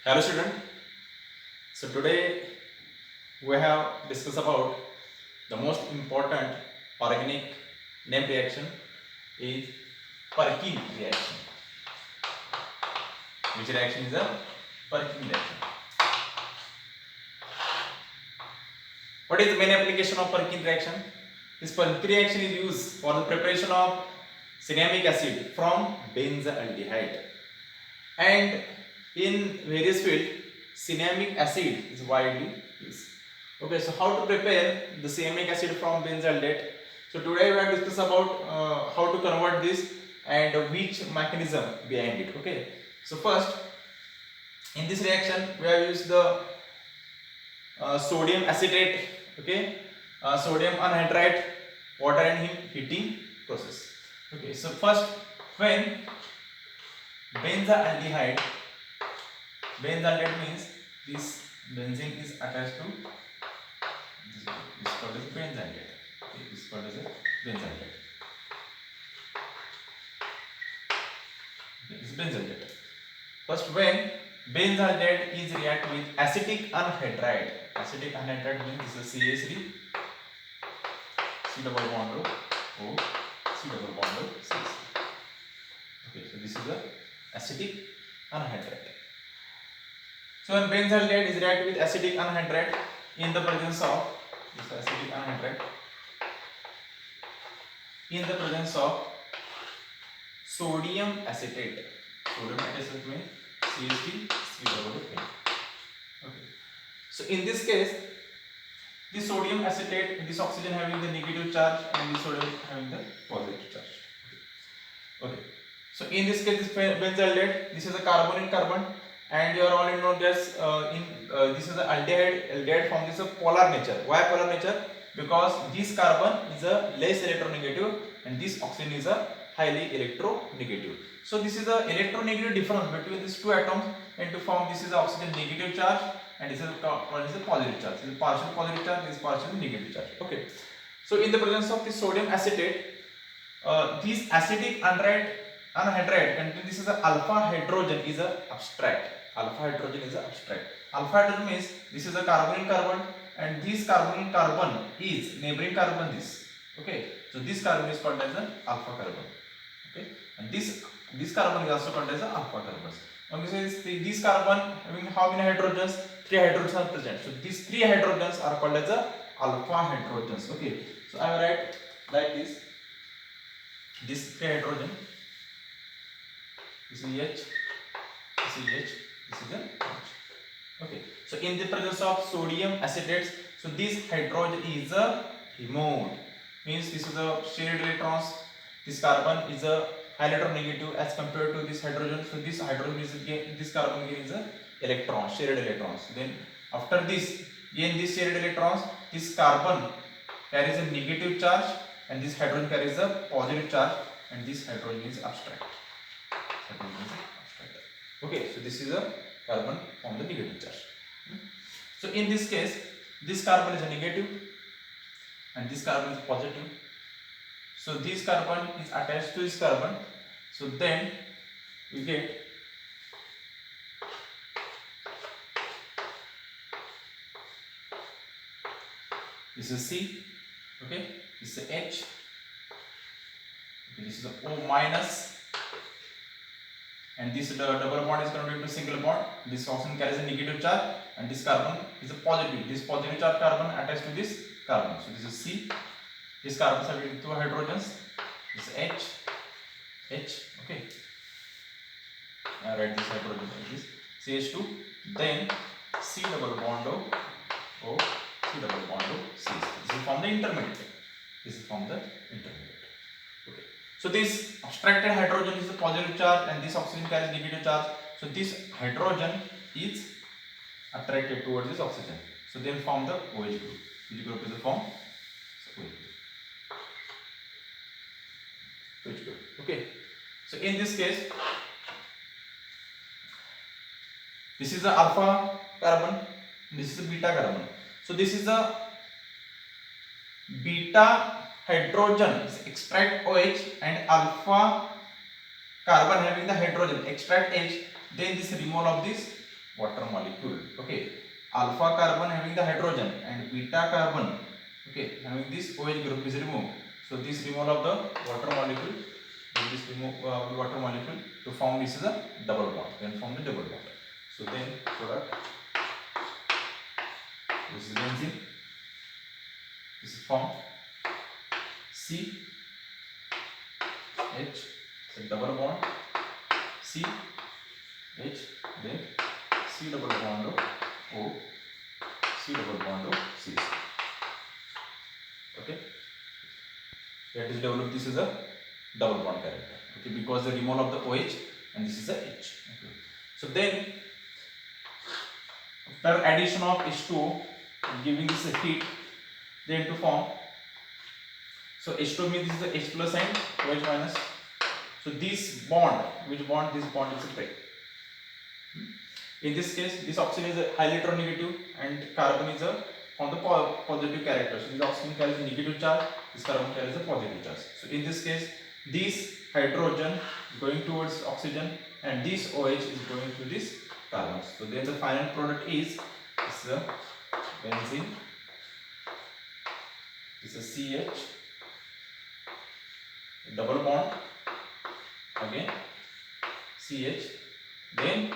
Hello student. So today we have discussed about the most important organic name reaction is Perkin reaction. Which reaction is a Perkin reaction? What is the main application of Perkin reaction? This Perkin reaction is used for the preparation of cinnamic acid from benzaldehyde, and in various fields cinnamic acid is widely used. Okay, so how to prepare the cinnamic acid from benzaldehyde? So today we have discussed about how to convert this and which mechanism behind it. Okay, so first in this reaction we have used the sodium acetate, okay, sodium anhydride, water and heating process. Okay, so first when benzaldehyde, benzaldehyde means this benzene is attached to this called as benzaldehyde. Okay, this is called as a benzaldehyde. Okay, this is benzaldehyde. First, when benzaldehyde is react with acetic anhydride. Acetic anhydride means this is CH3, C double bond O, C double bond O, CH3. Okay, so this is the acetic anhydride. So when benzaldehyde is react with acetic anhydride in the presence of this acetic anhydride, in the presence of sodium acetate. Sodium acetate means CH3, C double N. Okay. So in this case, the sodium acetate, this oxygen having the negative charge and the sodium having the positive charge. Okay. So in this case, this benzaldehyde, this is a carbon in carbon, and you are already know this this is the aldehyde. Aldehyde form is a polar nature. Why polar nature? Because this carbon is a less electronegative and this oxygen is a highly electronegative. So this is the electronegative difference between these two atoms, and to form this is the oxygen negative charge and this is a positive charge. This is partial positive charge, this is partial negative charge. Okay. So in the presence of the sodium acetate, this acidic anhydride contain this is a alpha hydrogen is a abstract. Alpha hydrogen is a abstract. Alpha hydrogen means this is a carbon in carbon and this carbon in carbon is neighboring carbon this. Okay, so this carbon is called as an alpha carbon. Okay, and this carbon is also called as an alpha carbon. Okay, so this carbon having how many hydrogens? 3 hydrogens are present. So these 3 hydrogens are called as a alpha hydrogens. Okay, so I will write like this. This 3 hydrogen. This is H. This is H. This is the H. Okay, so in the presence of sodium acetates, so this hydrogen is a hemode, means this is a shared electrons. This carbon is a high electronegative as compared to this hydrogen. So this hydrogen is again, this carbon again is a electron, shared electrons. Then after this, in this shared electrons, this carbon carries a negative charge and this hydrogen carries a positive charge, and this hydrogen is abstract. Okay, so this is a carbon from the negative charge. So in this case, this carbon is a negative and this carbon is positive. So this carbon is attached to this carbon. So then we get this is C. Okay, this is H. Okay, this is a O minus. And this double bond is converted into single bond. This oxygen carries a negative charge and this carbon is a positive. This positive charge carbon attached to this carbon. So this is C. This carbon is having 2 hydrogens. This is H. Okay. Now write this hydrogen like this. CH2. Then C double bond O. C double bond O. CH. This is from the intermediate. This is from the intermediate. Okay. So this abstracted hydrogen is a positive charge and this oxygen carries negative charge. So this hydrogen is attracted towards this oxygen. So they will form the OH group. Which group is the form? So OH group. Okay. So in this case, this is the alpha carbon. This is the beta carbon. So this is the beta hydrogen extract OH and alpha carbon having the hydrogen extract H, then this removal of this water molecule. Okay, alpha carbon having the hydrogen and beta carbon, okay, having this OH group is removed. So this removal of the water molecule, this remove water molecule to form this is a double bond. Then form the double bond. So then product, this is benzene. This is form C H, so double bond C H, then C double bond O, C double bond O, C. Okay, that is developed. This is a double bond character. Okay, because the removal of the OH and this is a H. Okay, so then after addition of H2O giving this a heat, then to form. So H2 means this is the H plus and OH minus. So this bond, which bond? This bond is a break. In this case, this oxygen is a highly electronegative and carbon is a on the positive character. So this oxygen carries a negative charge, this carbon carries a positive charge. So in this case, this hydrogen going towards oxygen and this OH is going to this carbon. So then the final product is this benzene, this is CH, double bond, again CH, then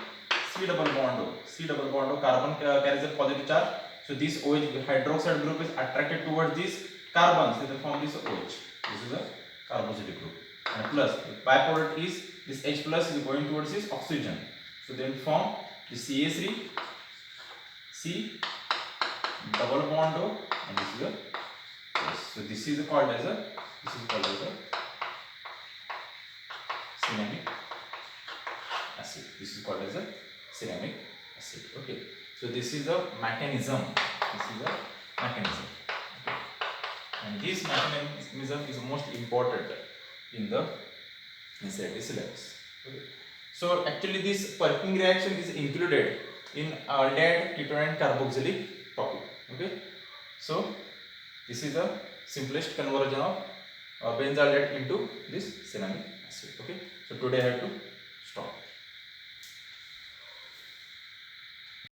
C double bond O. C double bond O, carbon carries a positive charge. So this OH hydroxide group is attracted towards this carbon. So they form this OH. This is a carboxylic group. And plus the byproduct is this H plus is going towards this oxygen. So then form the CH3, C double bond O, and this is a yes. So this is called as a ceramic acid. This is called as a ceramic acid. Okay. So this is a mechanism. Okay. And this mechanism is most important in the NCERT syllabus. Okay. So actually this Perking reaction is included in aldehyde ketone carboxylic topic. Okay. So this is the simplest conversion of benzaldehyde into this ceramic acid. Okay. So today I have to stop.